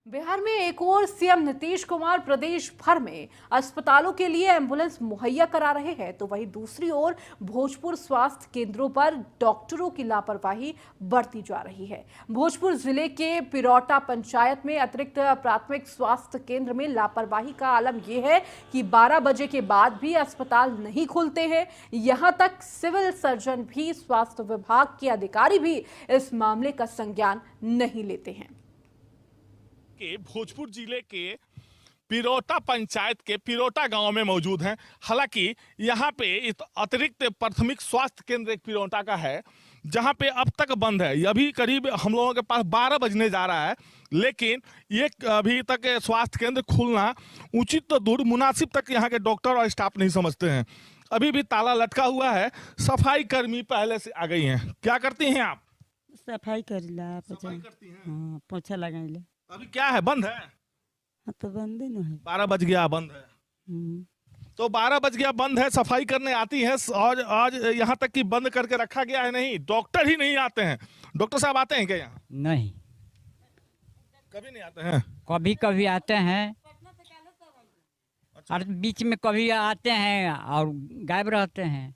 बिहार में एक और सीएम नीतीश कुमार प्रदेश भर में अस्पतालों के लिए एम्बुलेंस मुहैया करा रहे हैं, तो वहीं दूसरी ओर भोजपुर स्वास्थ्य केंद्रों पर डॉक्टरों की लापरवाही बढ़ती जा रही है। भोजपुर जिले के पिरौटा पंचायत में अतिरिक्त प्राथमिक स्वास्थ्य केंद्र में लापरवाही का आलम यह है कि 12 बजे के बाद भी अस्पताल नहीं खुलते हैं। यहां तक सिविल सर्जन भी, स्वास्थ्य विभाग के अधिकारी भी इस मामले का संज्ञान नहीं लेते हैं। के भोजपुर जिले के पिरौटा पंचायत के पिरौटा गांव में मौजूद हैं। हालांकि यहां पे अतिरिक्त प्राथमिक स्वास्थ्य केंद्र एक पिरौटा का है, जहां पे अब तक बंद है। अभी करीब हम लोगों के पास 12 बजने जा रहा है, लेकिन ये अभी तक स्वास्थ्य केंद्र खुलना उचित तो दूर, मुनासिब तक यहाँ के डॉक्टर और स्टाफ नहीं समझते हैं। अभी भी ताला लटका हुआ है। सफाई कर्मी पहले से आ गई हैं। क्या करती हैं आप? सफाई करीला, सफाई करती हैं। हाँ, पोछा लगाइला। अभी क्या है, बंद है? हाँ, तो बंद ही न है। 12 बज गया, बंद है। तो 12 बज गया, बंद है, सफाई करने आती है। और आज यहाँ तक कि बंद करके रखा गया है। नहीं, डॉक्टर ही नहीं आते हैं। डॉक्टर साहब आते हैं क्या यहाँ? नहीं, कभी नहीं आते हैं। कभी कभी आते हैं और बीच में कभी आते हैं और गायब रहते हैं।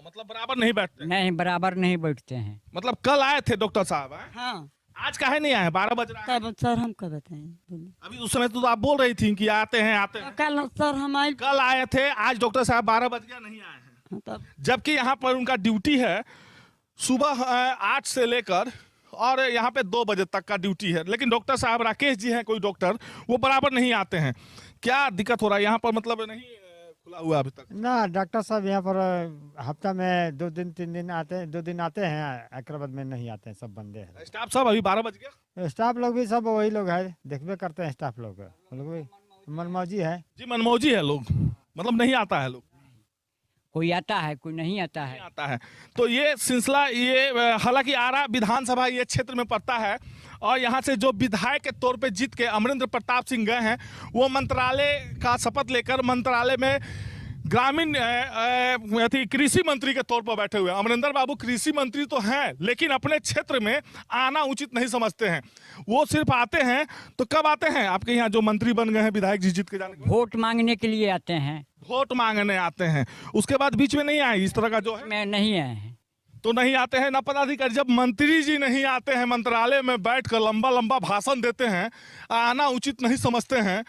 मतलब बराबर नहीं बैठते? नहीं, बराबर नहीं बैठते हैं। मतलब कल आए थे डॉक्टर साहब? हाँ, आज काहे नहीं आए? 12 बज रहा है। तब सर हम कब बताएं? बोलिए। अभी उस समय तो आप बोल रही थी कि आते हैं आते हैं। कल सर हम आए। कल आए थे, आज डॉक्टर साहब 12 बज गया नहीं आए हैं। हाँ, तब जबकि यहाँ पर उनका ड्यूटी है सुबह 8 से लेकर और यहाँ पे 2 बजे तक का ड्यूटी है। लेकिन डॉक्टर साहब राकेश जी हैं कोई डॉक्टर, वो बराबर नहीं आते हैं। क्या दिक्कत हो रहा है यहाँ पर? मतलब नहीं खुला हुआ अभी तक ना। डॉक्टर साहब यहाँ पर हफ्ता में 2 दिन 3 दिन आते हैं, 2 दिन आते हैं, एकराबाद में नहीं आते हैं, सब बंदे हैं। स्टाफ सब अभी 12 बज गया। स्टाफ लोग भी सब वही लोग है, देखबे करते हैं। स्टाफ लोग भी मनमौजी है जी, मनमौजी है लोग, मतलब नहीं आता है लोग। कोई आता है, कोई नहीं आता नहीं है। आता है। तो ये सिलसिला, ये हालांकि आरा विधानसभा ये क्षेत्र में पड़ता है और यहाँ से जो विधायक के तौर पे जीत के अमरेंद्र प्रताप सिंह गए हैं, वो मंत्रालय का शपथ लेकर मंत्रालय में ग्रामीण कृषि मंत्री के तौर पर बैठे हुए हैं। अमरेंद्र बाबू कृषि मंत्री तो हैं, लेकिन अपने क्षेत्र में आना उचित नहीं समझते हैं। वो सिर्फ आते हैं तो कब आते हैं? आपके यहाँ जो मंत्री बन गए हैं, विधायक जी जीत के जाने के बाद वोट मांगने के लिए आते हैं। वोट मांगने आते हैं, उसके बाद बीच में नहीं आए। इस तरह का जो है में नहीं आए हैं तो नहीं आते हैं ना पदाधिकारी। जब मंत्री जी नहीं आते हैं, मंत्रालय में बैठकर लंबा लंबा भाषण देते हैं, आना उचित नहीं समझते हैं,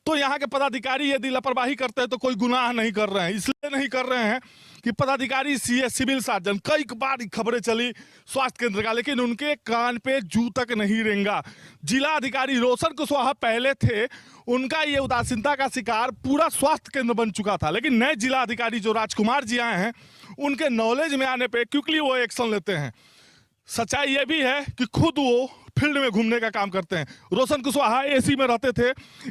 तो यहाँ के पदाधिकारी यदि लापरवाही करते हैं तो कोई गुनाह नहीं कर रहे हैं। इसलिए नहीं कर रहे हैं कि पदाधिकारी सीए, सिविल सर्जन, कई बार खबरें चली स्वास्थ्य केंद्र का, लेकिन उनके कान पे जू तक नहीं रेंगा। जिला अधिकारी रोशन कुशवाहा पहले थे, उनका ये उदासीनता का शिकार पूरा स्वास्थ्य केंद्र बन चुका था। लेकिन नए जिला अधिकारी जो राजकुमार जी आए हैं, उनके नॉलेज में आने पे क्विकली वो एक्शन लेते हैं। सच्चाई ये भी है कि खुद वो फील्ड में घूमने का काम करते हैं। रोशन कुशवाहा एसी में रहते थे,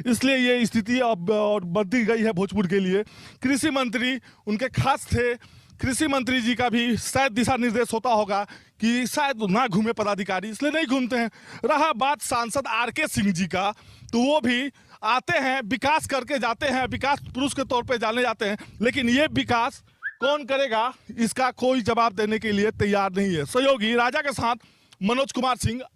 इसलिए ये स्थिति अब और बढ़ती गई है भोजपुर के लिए। कृषि मंत्री उनके खास थे। कृषि मंत्री जी का भी शायद दिशा निर्देश होता होगा कि शायद ना घूमे पदाधिकारी, इसलिए नहीं घूमते हैं। रहा बात सांसद आरके सिंह जी का, तो वो भी आते हैं, विकास करके जाते हैं, विकास पुरुष के तौर पे जाने जाते हैं, लेकिन ये विकास कौन करेगा, इसका कोई जवाब देने के लिए तैयार नहीं है। सहयोगी राजा के साथ मनोज कुमार सिंह।